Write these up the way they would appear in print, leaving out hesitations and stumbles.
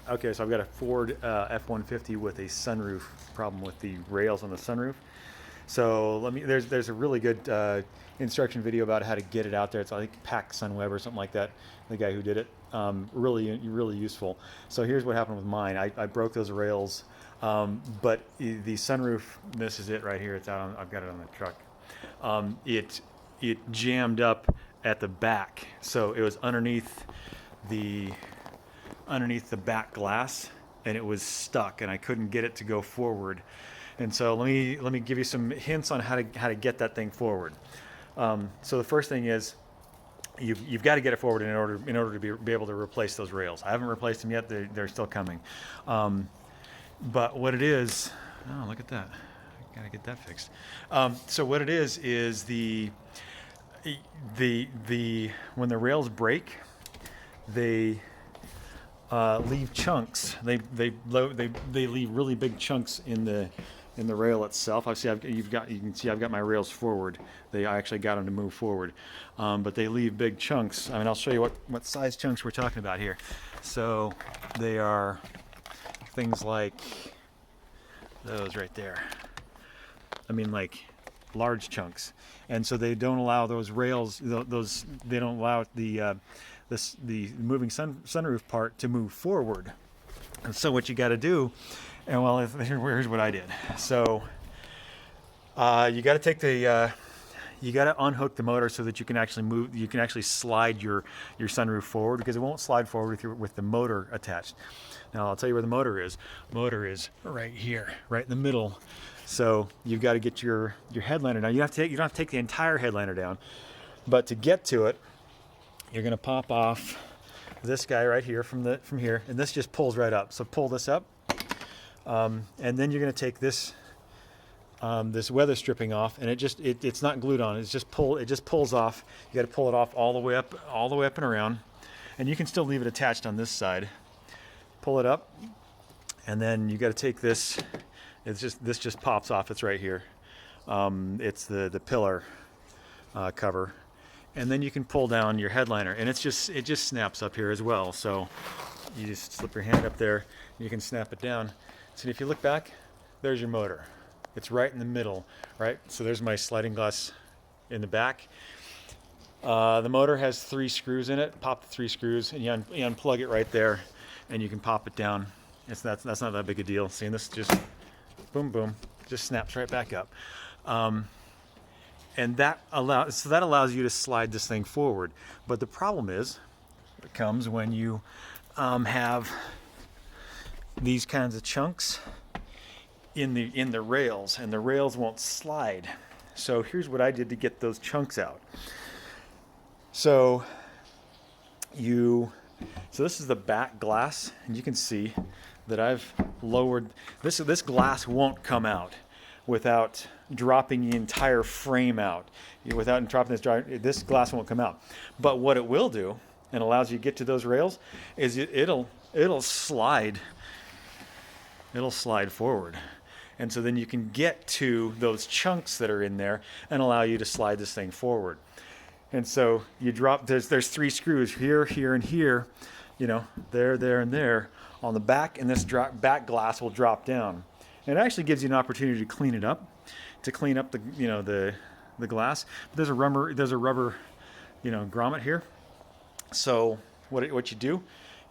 Okay, so I've got a Ford F150 with a sunroof problem with the rails on the sunroof. So there's a really good instruction video about how to get it out there. It's like Pack Sunweb or something like that. The guy who did it, really useful. So here's what happened with mine. I broke those rails, but the sunroof. This is it right here. It's out. I've got it on the truck. It jammed up at the back, so it was the underneath the back glass, and it was stuck, and I couldn't get it to go forward. And so let me give you some hints on how to get that thing forward. So the first thing is you've got to get it forward in order to be able to replace those rails. I haven't replaced them yet; they're still coming. But what it is, oh, look at that! Got to get that fixed. So what it is the when the rails break, they leave chunks. They leave really big chunks in the rail itself. You can see I've got my rails forward. I actually got them to move forward, but they leave big chunks. I mean, I'll show you what size chunks we're talking about here. So they are things like those right there. I mean, like large chunks, and so they don't allow those rails. They don't allow the moving sunroof part to move forward. And so what you got to do, and well, here's what I did. So you got to take you got to unhook the motor so that you can actually move. You can actually slide your sunroof forward, because it won't slide forward with the motor attached. Now I'll tell you where the motor is. Motor is right here, right in the middle. So you've got to get your headliner down. You don't have to take the entire headliner down, but to get to it, you're going to pop off this guy right here from here, and this just pulls right up. So pull this up, and then you're going to take this this weather stripping off, and it's not glued on. It just pulls off. You got to pull it off all the way up and around, and you can still leave it attached on this side. Pull it up, and then you got to take this. This just pops off. It's right here. It's the pillar cover. And then you can pull down your headliner, and it just snaps up here as well. So you just slip your hand up there, you can snap it down. So if you look back, there's your motor. It's right in the middle, right? So there's my sliding glass in the back. The motor has 3 screws in it. Pop the 3 screws, and you unplug it right there, and you can pop it down. That's not that big a deal. See, this just boom, just snaps right back up. And that allows you to slide this thing forward. But the problem comes when you have these kinds of chunks in the rails, and the rails won't slide. So here's what I did to get those chunks out. So this is the back glass, and you can see that I've lowered this. This glass won't come out without dropping the entire frame out. Without dropping this glass won't come out. But what it will do, and allows you to get to those rails, is it'll slide. It'll slide forward, and so then you can get to those chunks that are in there and allow you to slide this thing forward. And so you drop. There's 3 screws here, and here. There, and there on the back, and this back glass will drop down. And it actually gives you an opportunity to clean it up, the glass. But there's a rubber grommet here. So what you do,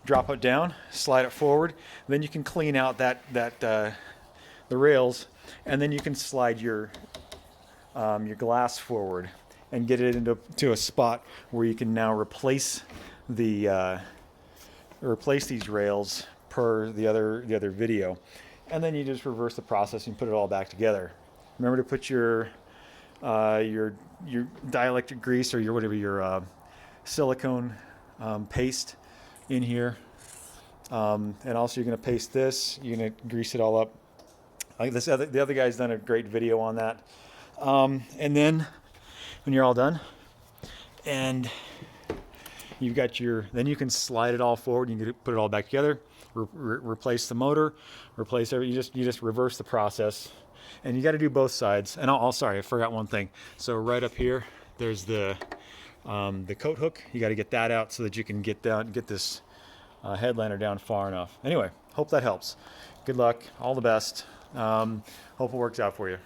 drop it down, slide it forward, then you can clean out the rails, and then you can slide your glass forward and get it into a spot where you can now replace these rails per the other video. And then you just reverse the process and put it all back together. Remember to put your dielectric grease or your silicone paste in here. And also you're going to paste this. You're going to grease it all up. The other guy's done a great video on that. And then when you're all done, and you've got then you can slide it all forward. You can put it all back together. Replace the motor, replace everything. You just reverse the process, and you got to do both sides. And sorry, I forgot one thing. So right up here, there's the coat hook. You got to get that out so that you can get this headliner down far enough. Anyway, hope that helps. Good luck. All the best. Hope it works out for you.